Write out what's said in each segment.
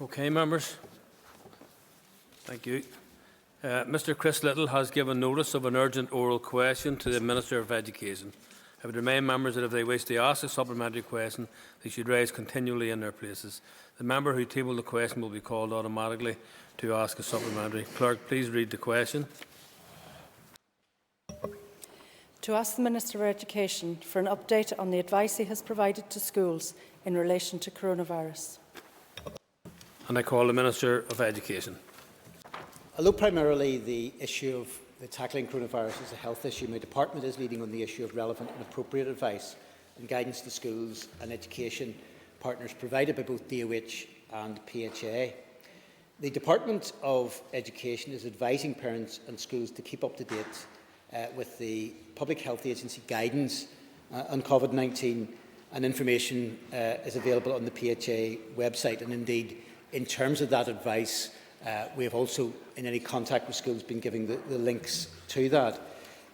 Okay, members. Thank you. Mr Chris Little has given notice of an urgent oral question to the Minister of Education. I would remind members that if they wish to ask a supplementary question, they should rise continually in their places. The member who tabled the question will be called automatically to ask a supplementary. Clerk, please read the question. To ask the Minister of Education for an update on the advice he has provided to schools in relation to coronavirus. And I call the Minister of Education. Although primarily the issue of the tackling coronavirus is a health issue, my department is leading on the issue of relevant and appropriate advice and guidance to schools and education partners provided by both DOH and PHA. The Department of Education is advising parents and schools to keep up to date with the Public Health Agency guidance on COVID-19, and information is available on the PHA website. And indeed, in terms of that advice, we have also, in any contact with schools, been giving the links to that.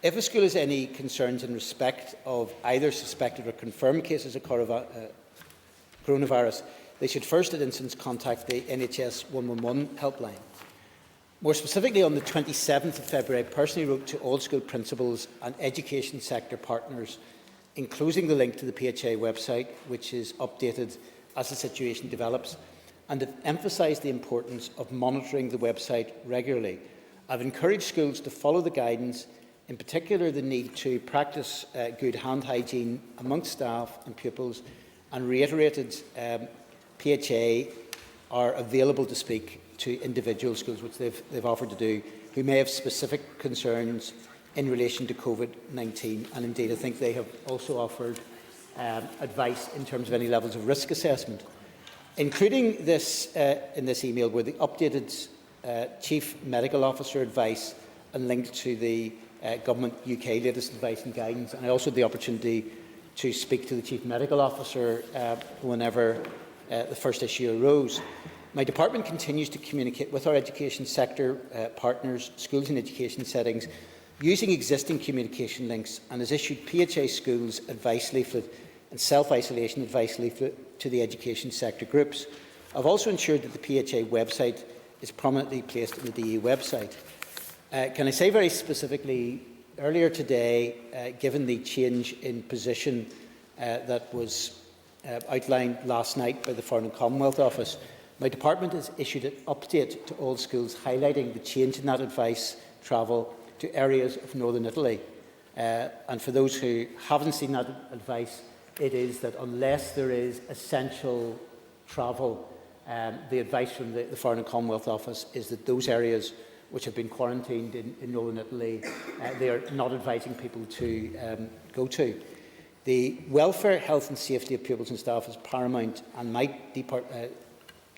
If a school has any concerns in respect of either suspected or confirmed cases of coronavirus, they should first at instance contact the NHS 111 helpline. More specifically, on the 27th of February, I personally wrote to all school principals and education sector partners, enclosing the link to the PHA website, which is updated as the situation develops, and have emphasised the importance of monitoring the website regularly. I've encouraged schools to follow the guidance, in particular the need to practice good hand hygiene amongst staff and pupils, and reiterated PHA are available to speak to individual schools, which they've offered to do, who may have specific concerns in relation to COVID-19. And indeed, I think they have also offered advice in terms of any levels of risk assessment. Including this in this email were the updated Chief Medical Officer advice and linked to the Government UK latest advice and guidance. And I also had the opportunity to speak to the Chief Medical Officer whenever the first issue arose. My department continues to communicate with our education sector partners, schools and education settings, using existing communication links, and has issued PHA schools advice leaflet and self-isolation advice leaflet to the education sector groups. I've also ensured that the PHA website is prominently placed on the DE website. Can I say very specifically, earlier today, given the change in position that was outlined last night by the Foreign and Commonwealth Office, my department has issued an update to all schools highlighting the change in that advice travel to areas of Northern Italy. And for those who haven't seen that advice, it is that unless there is essential travel, the advice from the Foreign and Commonwealth Office is that those areas which have been quarantined in Northern Italy, they are not advising people to go to. The welfare, health and safety of pupils and staff is paramount, and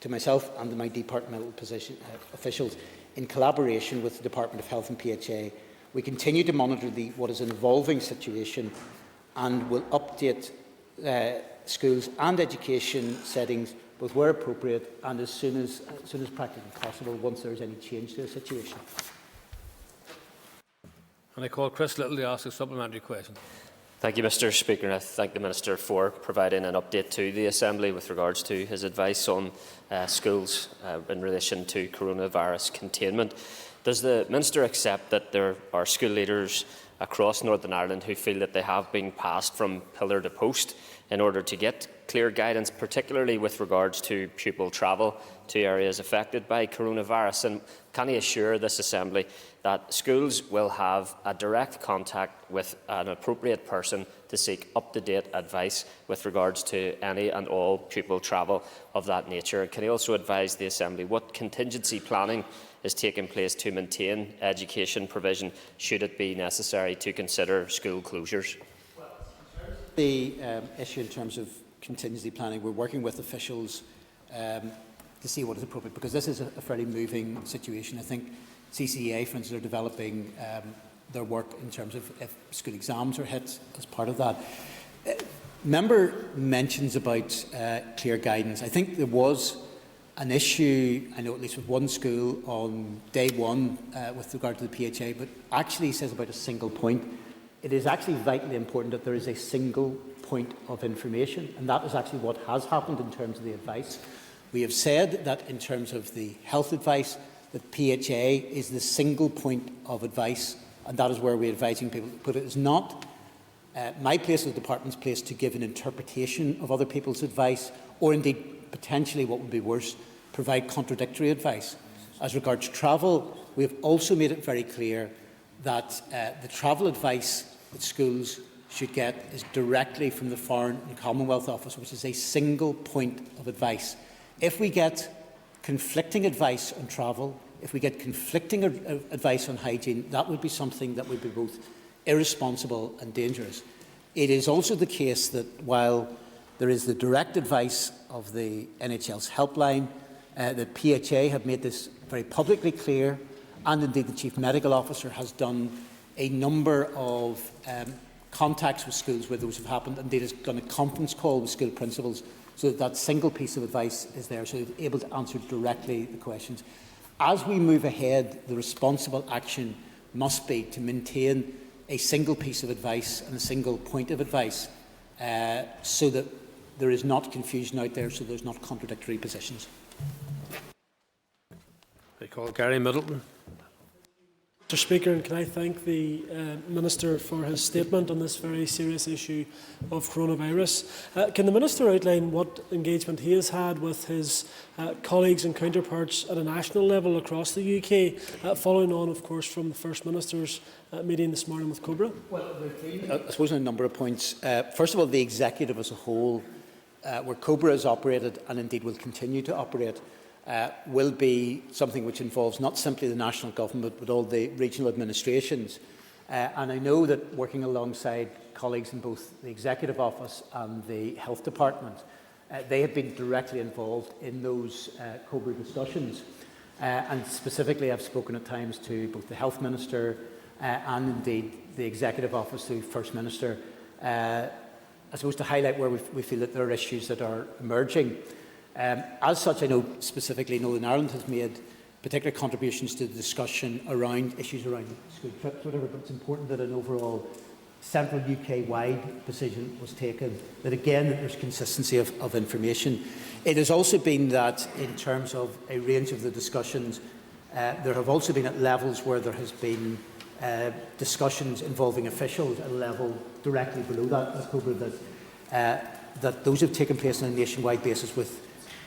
to myself and my departmental officials, in collaboration with the Department of Health and PHA, we continue to monitor what is an evolving situation, and will update schools and education settings both where appropriate and as soon as practically possible once there is any change to the situation. And I call Chris Little to ask a supplementary question. Thank you, Mr Speaker, and I thank the Minister for providing an update to the Assembly with regards to his advice on schools in relation to coronavirus containment. Does the Minister accept that there are school leaders across Northern Ireland who feel that they have been passed from pillar to post in order to get clear guidance, particularly with regards to pupil travel to areas affected by coronavirus? And can he assure this Assembly that schools will have a direct contact with an appropriate person to seek up-to-date advice with regards to any and all pupil travel of that nature? And can he also advise the Assembly what contingency planning is taking place to maintain education provision should it be necessary to consider school closures? The issue in terms of contingency planning, we're working with officials to see what is appropriate, because this is a fairly moving situation. I think CCEA, for instance, are developing their work in terms of if school exams are hit as part of that. Member mentions about clear guidance. I think there was an issue, I know at least with one school on day one with regard to the PHA, but actually says about a single point. It is actually vitally important that there is a single point of information, and that is actually what has happened in terms of the advice. We have said that in terms of the health advice, that PHA is the single point of advice, and that is where we are advising people to put it. It is not my place or the department's place to give an interpretation of other people's advice, or indeed, potentially what would be worse, provide contradictory advice. As regards travel, we have also made it very clear that the travel advice that schools should get is directly from the Foreign and Commonwealth Office, which is a single point of advice. If we get conflicting advice on travel, if we get conflicting advice on hygiene, that would be something that would be both irresponsible and dangerous. It is also the case that while there is the direct advice of the NHL's helpline, the PHA have made this very publicly clear, and indeed the Chief Medical Officer has done a number of contacts with schools where those have happened, and indeed has done a conference call with school principals so that that single piece of advice is there, so they're able to answer directly the questions. As we move ahead, the responsible action must be to maintain a single piece of advice and a single point of advice so that there is not confusion out there, so there's not contradictory positions. I call Gary Middleton. Mr Speaker, and can I thank the Minister for his statement on this very serious issue of coronavirus. Can the Minister outline what engagement he has had with his colleagues and counterparts at a national level across the UK, following on, of course, from the First Minister's meeting this morning with COBRA? Well, I suppose on a number of points. First of all, the executive as a whole, where COBRA has operated and indeed will continue to operate, will be something which involves not simply the national government but all the regional administrations. And I know that working alongside colleagues in both the Executive Office and the Health Department, they have been directly involved in those COBRA discussions. And specifically, I've spoken at times to both the Health Minister and indeed the Executive Office, the First Minister, I suppose to highlight where we feel that there are issues that are emerging. As such, I know specifically Northern Ireland has made particular contributions to the discussion around issues around school trips, whatever, but it's important that an overall central UK-wide decision was taken, that again that there's consistency of information. It has also been that in terms of a range of the discussions, there have also been at levels where there has been discussions involving officials at a level directly below that, that those have taken place on a nationwide basis with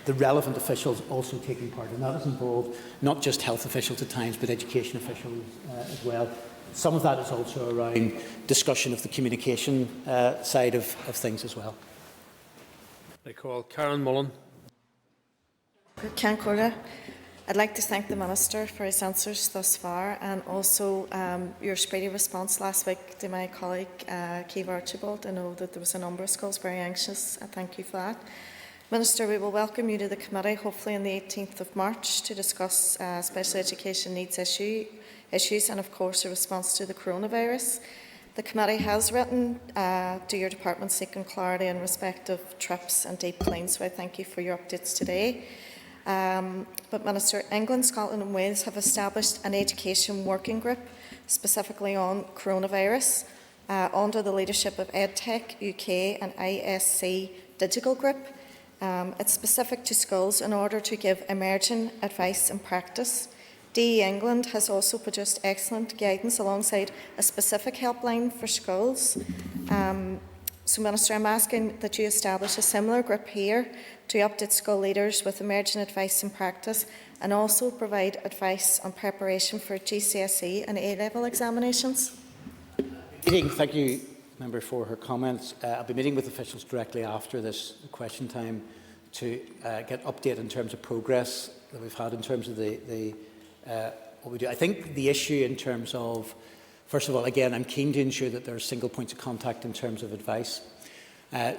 the relevant officials also taking part, and that has involved not just health officials at times, but education officials as well. Some of that is also around discussion of the communication side of things as well. I call Karen Mullen. Ceann Comhairle. I'd like to thank the Minister for his answers thus far, and also your speedy response last week to my colleague Keith Archibald. I know that there was a number of schools very anxious. I thank you for that. Minister, we will welcome you to the committee, hopefully on the 18th of March, to discuss special education needs issues and, of course, a response to the coronavirus. The committee has written to your department seeking clarity in respect of trips and deep cleans, so I thank you for your updates today. But Minister, England, Scotland and Wales have established an education working group specifically on coronavirus under the leadership of EdTech UK and ISC Digital Group. It's specific to schools in order to give emerging advice and practice. DE England has also produced excellent guidance alongside a specific helpline for schools. So, Minister, I'm asking that you establish a similar group here to update school leaders with emerging advice and practice, and also provide advice on preparation for GCSE and A-level examinations. Thank you, Member, for her comments. I'll be meeting with officials directly after this question time to get update in terms of progress that we've had in terms of what we do. I think the issue in terms of, first of all, again, I'm keen to ensure that there are single points of contact in terms of advice.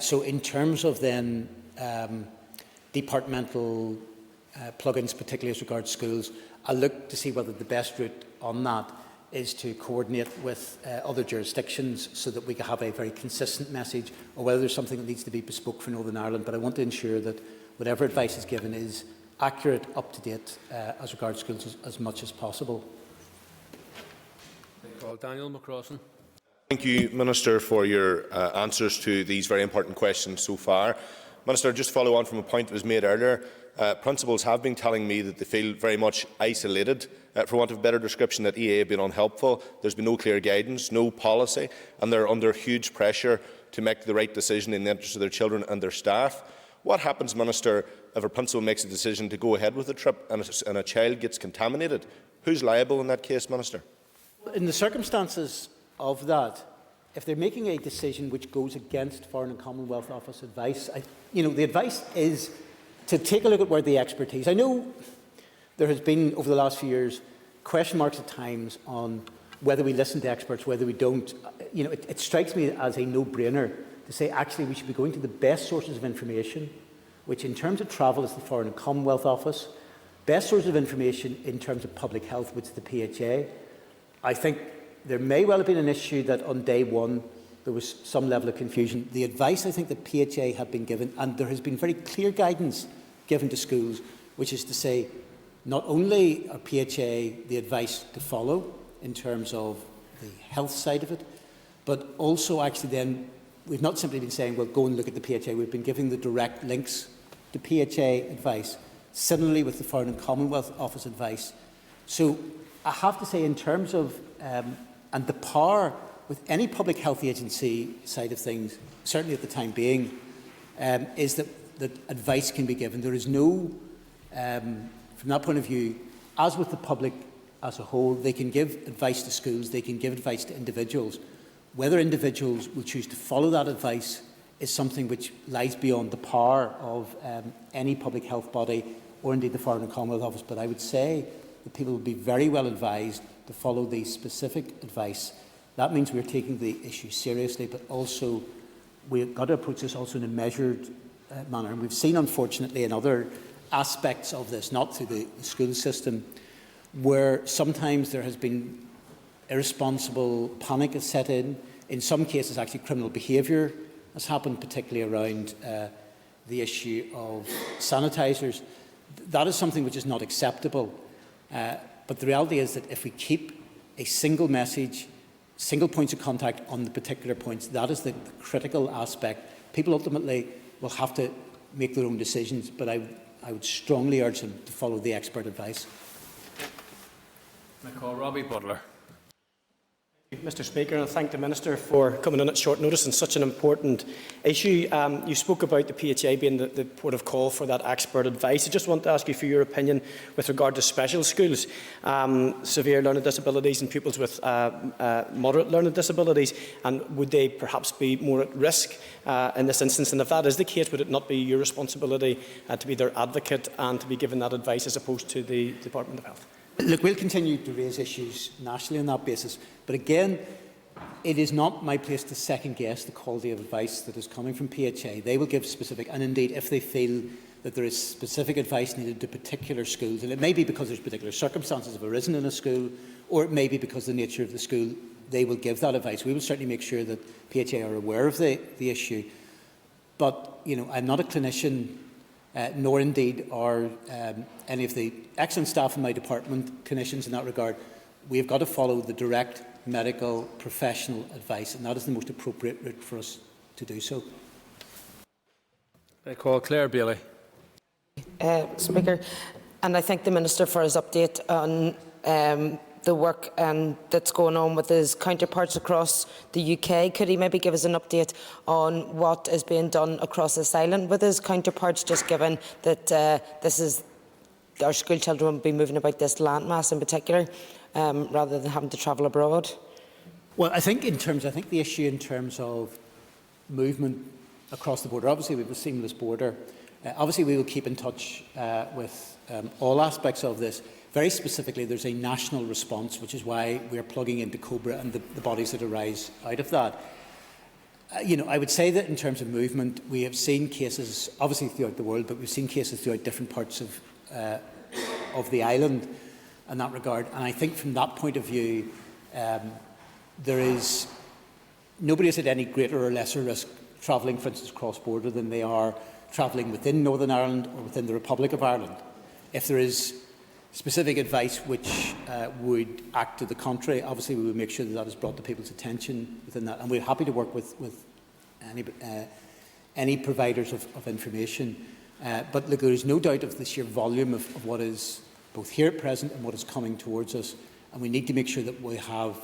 So in terms of then departmental plugins, particularly as regards schools, I'll look to see whether the best route on that is to coordinate with other jurisdictions so that we can have a very consistent message, or whether there's something that needs to be bespoke for Northern Ireland. But I want to ensure that whatever advice is given is accurate, up to date as regards schools as much as possible. I call Daniel McCrossan. Thank you, Minister, for your answers to these very important questions so far. Minister, just follow on from a point that was made earlier. Principals have been telling me that they feel very much isolated, for want of a better description, that EA have been unhelpful. There's been no clear guidance, no policy, and they're under huge pressure to make the right decision in the interest of their children and their staff. What happens, Minister, if a principal makes a decision to go ahead with a trip and a child gets contaminated? Who's liable in that case, Minister? In the circumstances of that, if they're making a decision which goes against Foreign and Commonwealth Office advice, the advice is to take a look at where the expertise. I know there has been, over the last few years, question marks at times on whether we listen to experts, whether we don't. It strikes me as a no-brainer to say, actually, we should be going to the best sources of information, which in terms of travel is the Foreign and Commonwealth Office, best source of information in terms of public health, which is the PHA. I think there may well have been an issue that on day one there was some level of confusion. The advice I think that PHA have been given, and there has been very clear guidance given to schools, which is to say not only are PHA the advice to follow in terms of the health side of it, but also actually then we've not simply been saying, well, go and look at the PHA. We've been giving the direct links to PHA advice, similarly with the Foreign and Commonwealth Office advice. So I have to say, in terms of and the power with any public health agency side of things, certainly at the time being, is that advice can be given. There is no, from that point of view, as with the public as a whole, they can give advice to schools, they can give advice to individuals. Whether individuals will choose to follow that advice is something which lies beyond the power of any public health body or indeed the Foreign and Commonwealth Office. But I would say that people will be very well advised to follow the specific advice. That means we're taking the issue seriously, but also we've got to approach this also in a measured manner. And we've seen, unfortunately, in other aspects of this, not through the school system, where sometimes there has been irresponsible panic has set in some cases actually criminal behaviour has happened, particularly around the issue of sanitisers. That is something which is not acceptable. But the reality is that if we keep a single message, single points of contact on the particular points, that is the critical aspect. People ultimately will have to make their own decisions, but I would strongly urge them to follow the expert advice. I call Robbie Butler. Mr. Speaker, and I thank the Minister for coming in at short notice on such an important issue. You spoke about the PHA being the port of call for that expert advice. I just want to ask you for your opinion with regard to special schools, severe learning disabilities and pupils with moderate learning disabilities, and would they perhaps be more at risk in this instance? And if that is the case, would it not be your responsibility to be their advocate and to be given that advice as opposed to the Department of Health? Look, we'll continue to raise issues nationally on that basis. But again, it is not my place to second-guess the quality of advice that is coming from PHA. They will give specific, and indeed, if they feel that there is specific advice needed to particular schools, and it may be because there's particular circumstances have arisen in a school, or it may be because of the nature of the school, they will give that advice. We will certainly make sure that PHA are aware of the issue. But, I'm not a clinician, nor indeed are any of the excellent staff in my department clinicians in that regard. We have got to follow the direct medical professional advice, and that is the most appropriate route for us to do so. I call Claire Bailey. Speaker, and I thank the Minister for his update on the work that's going on with his counterparts across the UK. Could he maybe give us an update on what is being done across this island with his counterparts, just given that this is our school children will be moving about this landmass in particular, rather than having to travel abroad? Well, I think the issue in terms of movement across the border, obviously we have a seamless border. Obviously we will keep in touch with all aspects of this. Very specifically, there's a national response, which is why we are plugging into COBRA and the bodies that arise out of that. I would say that in terms of movement, we have seen cases, obviously throughout the world, but we've seen cases throughout different parts of the island in that regard. And I think from that point of view, nobody is at any greater or lesser risk travelling, for instance, cross-border than they are travelling within Northern Ireland or within the Republic of Ireland. If there is specific advice which would act to the contrary, obviously we will make sure that is brought to people's attention within that. And we're happy to work with any providers of information. But look, there is no doubt of the sheer volume of what is both here at present and what is coming towards us. And we need to make sure that we have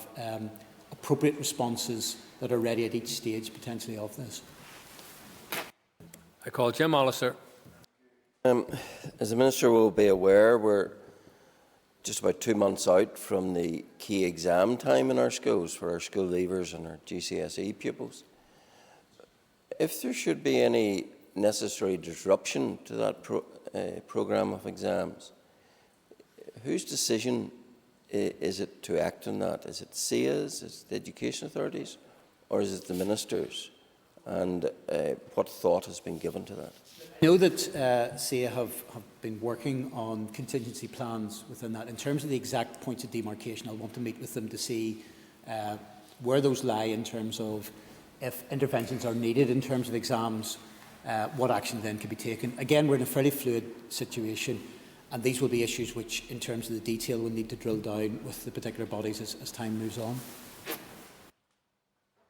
appropriate responses that are ready at each stage, potentially, of this. I call Jim Allister. As the Minister will be aware, we're just about 2 months out from the key exam time in our schools for our school leavers and our GCSE pupils. If there should be any necessary disruption to that programme of exams, whose decision is it to act on that? Is it SIA's, is it the education authorities, or is it the Ministers? And what thought has been given to that? I know that SIA have been working on contingency plans within that. In terms of the exact points of demarcation, I'll want to meet with them to see where those lie in terms of if interventions are needed in terms of exams, what action then can be taken. Again, we're in a fairly fluid situation, and these will be issues which, in terms of the detail, we'll need to drill down with the particular bodies as time moves on.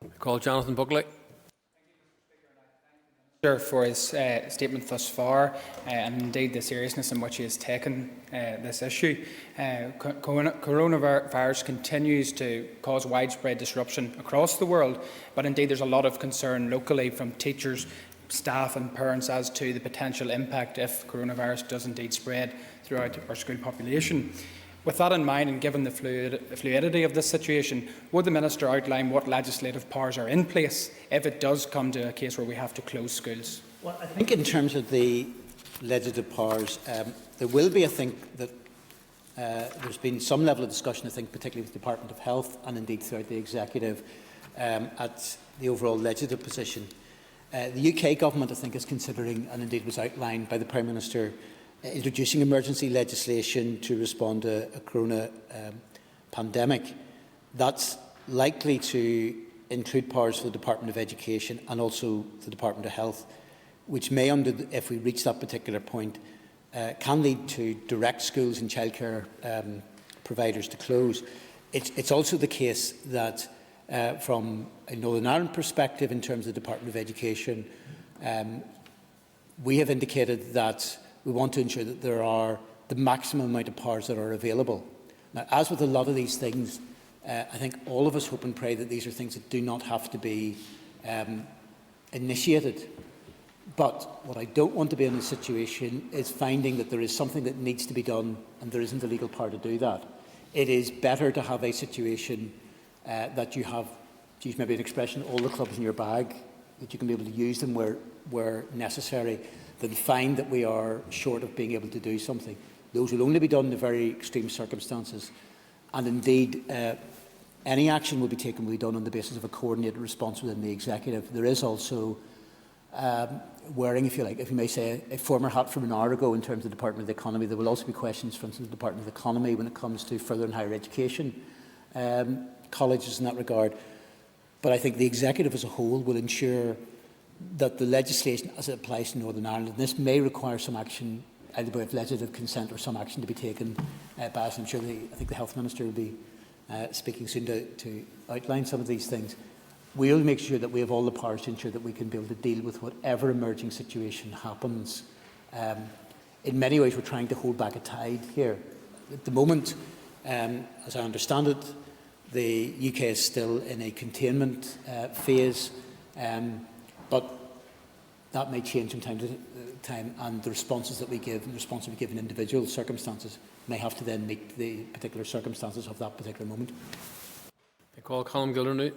I call Jonathan Buckley. For his statement thus far, and indeed the seriousness in which he has taken this issue. Coronavirus continues to cause widespread disruption across the world, but indeed there's a lot of concern locally from teachers, staff and parents as to the potential impact if coronavirus does indeed spread throughout our school population. With that in mind, and given the fluidity of this situation, would the Minister outline what legislative powers are in place if it does come to a case where we have to close schools? Well, I think in terms of the legislative powers, there will be, I think, that there's been some level of discussion, I think, particularly with the Department of Health and indeed throughout the Executive at the overall legislative position. The UK Government, I think, is considering, and indeed was outlined by the Prime Minister, introducing emergency legislation to respond to a corona pandemic. That's likely to include powers for the Department of Education and also the Department of Health, which may, if we reach that particular point, can lead to direct schools and childcare providers to close. It's also the case that from a Northern Ireland perspective, in terms of the Department of Education, we have indicated that we want to ensure that there are the maximum amount of powers that are available. Now, as with a lot of these things, I think all of us hope and pray that these are things that do not have to be initiated. But what I don't want to be in a situation is finding that there is something that needs to be done and there isn't a legal power to do that. It is better to have a situation that you have, to use maybe an expression, all the clubs in your bag, that you can be able to use them where necessary, than find that we are short of being able to do something. Those will only be done in very extreme circumstances. And indeed, any action will be taken will be done on the basis of a coordinated response within the Executive. There is also wearing, if you like, if you may say, a former hat from an hour ago in terms of the Department of the Economy. There will also be questions, for instance, the Department of the Economy when it comes to further and higher education colleges in that regard. But I think the Executive as a whole will ensure that the legislation as it applies to Northern Ireland, and this may require some action, either by legislative consent or some action to be taken by us. I'm sure I think the Health Minister will be speaking soon to outline some of these things. We'll make sure that we have all the powers to ensure that we can be able to deal with whatever emerging situation happens. In many ways, we're trying to hold back a tide here. At the moment, as I understand it, the UK is still in a containment phase. But that may change from time to time, and the responses that we give and the responses we give in individual circumstances may have to then meet the particular circumstances of that particular moment. I call Colm Gildernew.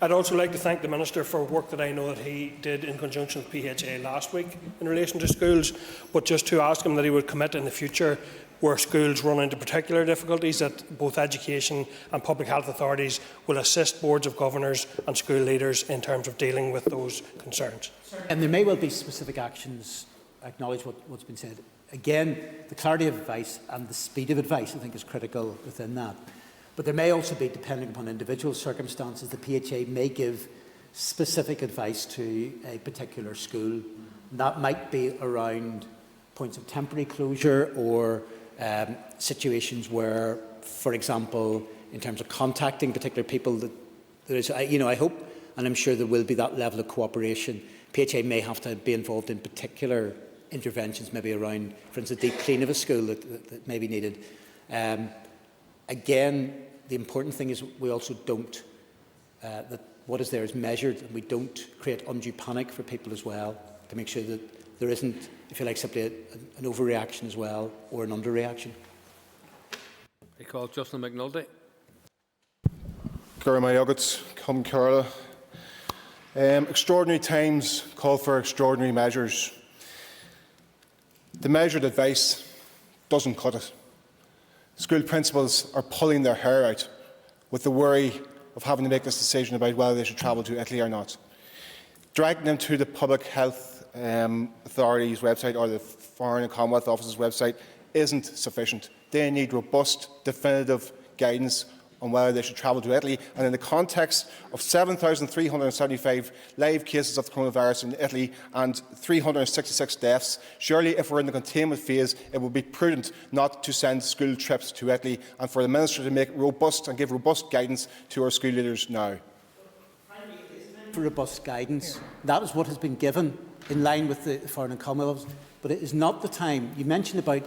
I'd also like to thank the Minister for work that I know that he did in conjunction with PHA last week in relation to schools, but just to ask him that he would commit in the future where schools run into particular difficulties, that both education and public health authorities will assist boards of governors and school leaders in terms of dealing with those concerns. And there may well be specific actions. I acknowledge what's been said. Again, the clarity of advice and the speed of advice, I think, is critical within that. But there may also be, depending upon individual circumstances, the PHA may give specific advice to a particular school. That might be around points of temporary closure or situations where, for example, in terms of contacting particular people, that there is, I hope and I'm sure there will be that level of cooperation. PHA may have to be involved in particular interventions, maybe around, for instance, deep clean of a school that may be needed. Again, the important thing is we also don't, that what is there is measured, and we don't create undue panic for people as well, to make sure that there isn't, if you like, simply an overreaction as well, or an underreaction. I call Justin McNulty. Extraordinary times call for extraordinary measures. The measured advice doesn't cut it. School principals are pulling their hair out with the worry of having to make this decision about whether they should travel to Italy or not. Dragging them to the Public Health Authority's website or the Foreign and Commonwealth Office's website isn't sufficient. They need robust, definitive guidance on whether they should travel to Italy. And in the context of 7,375 live cases of the coronavirus in Italy and 366 deaths, surely if we're in the containment phase, it would be prudent not to send school trips to Italy, and for the Minister to make robust and give robust guidance to our school leaders now. For robust guidance, that is what has been given in line with the Foreign and Commonwealth, but it is not the time. You mentioned about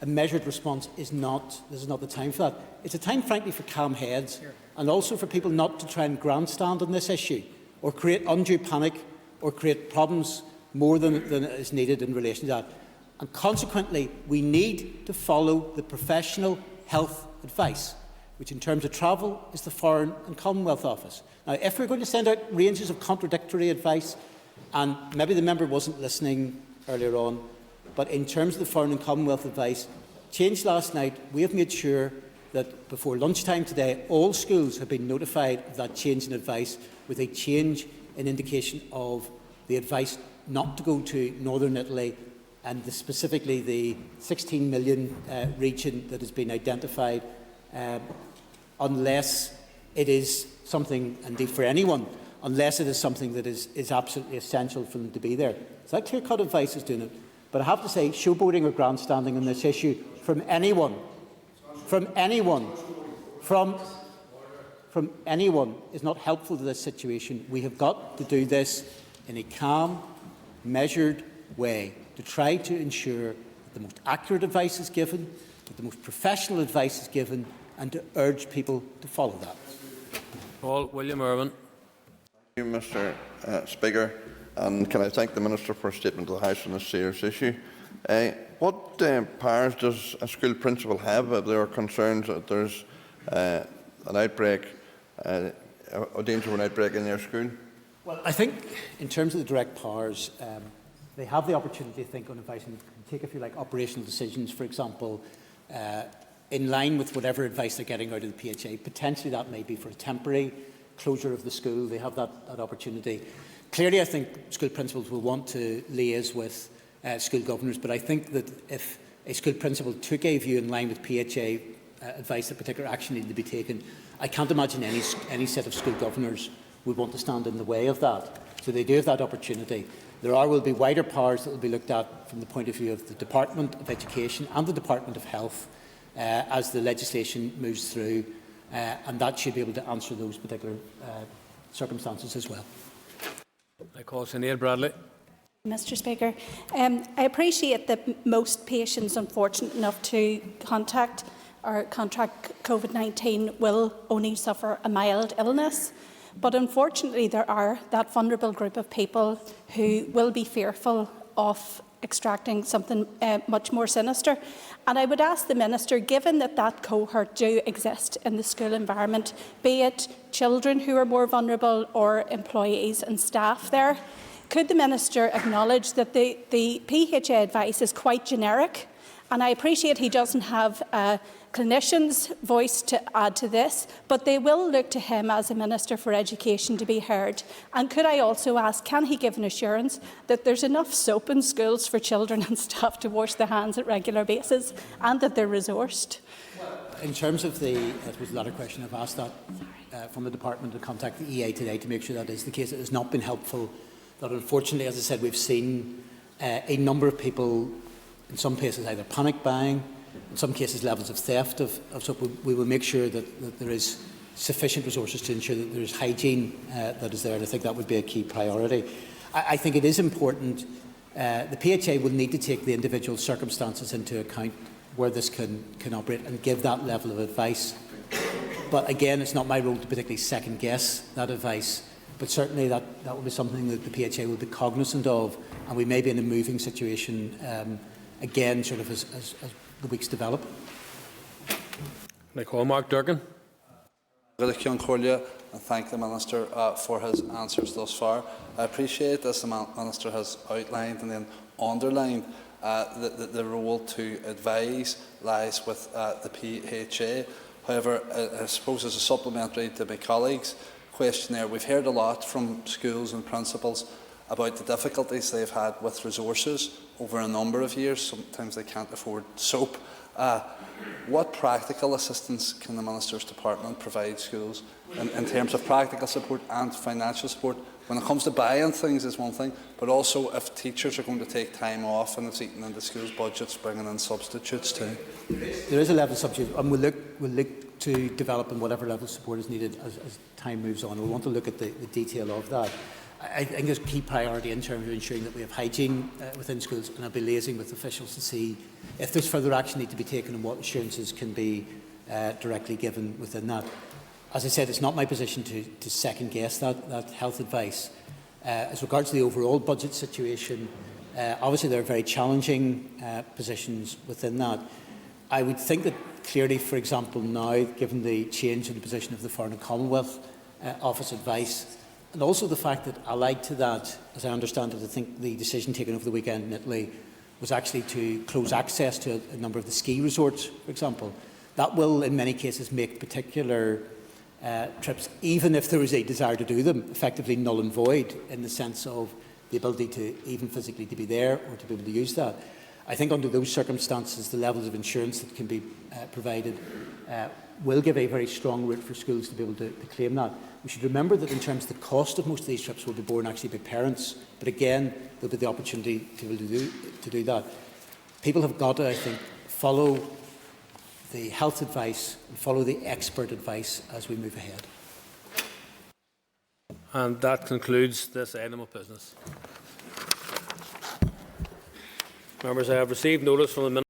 a measured response. This is not the time for that. It's a time, frankly, for calm heads, and also for people not to try and grandstand on this issue or create undue panic or create problems more than is needed in relation to that. And consequently, we need to follow the professional health advice, which in terms of travel is the Foreign and Commonwealth Office. Now, if we're going to send out ranges of contradictory advice, and maybe the member wasn't listening earlier on, but in terms of the Foreign and Commonwealth advice, changed last night, we have made sure that before lunchtime today, all schools have been notified of that change in advice, with a change in indication of the advice not to go to Northern Italy, and specifically the 16 million region that has been identified, unless it is something, indeed for anyone, unless it is something that is absolutely essential for them to be there. So that clear-cut advice is doing it. But I have to say, showboating or grandstanding on this issue from anyone is not helpful to this situation. We have got to do this in a calm, measured way to try to ensure that the most accurate advice is given, that the most professional advice is given, and to urge people to follow that. Paul William Irwin. Thank you, Mr. Speaker. And can I thank the Minister for a statement to the House on this serious issue. What powers does a school principal have if there are concerns that there's an outbreak, a danger of an outbreak in their school? Well, I think in terms of the direct powers, they have the opportunity to think on advice and take, if you like, operational decisions, for example, in line with whatever advice they're getting out of the PHA. Potentially that may be for a temporary closure of the school. They have that opportunity. Clearly, I think school principals will want to liaise with school governors, but I think that if a school principal took a view in line with PHA advice that particular action needed to be taken, I can't imagine any set of school governors would want to stand in the way of that. So they do have that opportunity. There will be wider powers that will be looked at from the point of view of the Department of Education and the Department of Health as the legislation moves through, and that should be able to answer those particular circumstances as well. I call Sinead Bradley. Mr. Speaker, I appreciate that most patients unfortunate enough to contract COVID-19 will only suffer a mild illness, but unfortunately there are that vulnerable group of people who will be fearful of extracting something much more sinister. And I would ask the Minister, given that that cohort do exist in the school environment, be it children who are more vulnerable or employees and staff there, could the Minister acknowledge that the PHA advice is quite generic? And I appreciate he doesn't have a clinician's voice to add to this, but they will look to him as a Minister for Education to be heard. And could I also ask, can he give an assurance that there's enough soap in schools for children and staff to wash their hands at regular basis, and that they're resourced? In terms of the latter question, I've asked that from the department to contact the EA today to make sure that is the case. It has not been helpful. That unfortunately, as I said, we've seen a number of people, in some cases either panic buying, in some cases levels of theft of soap. We will make sure that there is sufficient resources to ensure that there is hygiene that is there, and I think that would be a key priority. I think it is important. The PHA will need to take the individual circumstances into account where this can operate and give that level of advice. But again, it's not my role to particularly second-guess that advice. But certainly that will be something that the PHA will be cognizant of, and we may be in a moving situation again, sort of as the weeks develop. I call Mark Durkin. And thank the Minister for his answers thus far. I appreciate, as the Minister has outlined and then underlined, the role to advise lies with the PHA. However, I suppose as a supplementary to my colleagues' question there, we've heard a lot from schools and principals about the difficulties they've had with resources over a number of years. Sometimes they can't afford soap. What practical assistance can the Minister's Department provide schools in terms of practical support and financial support? When it comes to buying things is one thing, but also if teachers are going to take time off and it's eaten into schools' budgets, bringing in substitutes too. There is a level of substitute, and we'll look to develop in whatever level of support is needed as time moves on. We'll want to look at the detail of that. I think there's a key priority in terms of ensuring that we have hygiene within schools, and I'll be liaising with officials to see if there's further action need to be taken and what assurances can be directly given within that. As I said, it's not my position to second-guess that health advice. As regards to the overall budget situation, obviously there are very challenging positions within that. I would think that clearly, for example, now, given the change in the position of the Foreign and Commonwealth Office advice, and also the fact that allied to that, as I understand it, I think the decision taken over the weekend in Italy was actually to close access to a number of the ski resorts, for example. That will, in many cases, make particular trips, even if there is a desire to do them, effectively null and void in the sense of the ability to even physically to be there or to be able to use that. I think under those circumstances, the levels of insurance that can be provided will give a very strong route for schools to be able to claim that. We should remember that in terms of the cost of most of these trips will be borne actually by parents, but again, there'll be the opportunity to be able to do that. People have got to, I think, follow the health advice and follow the expert advice as we move ahead. And that concludes this item of business. Members, I have received notice from the Minister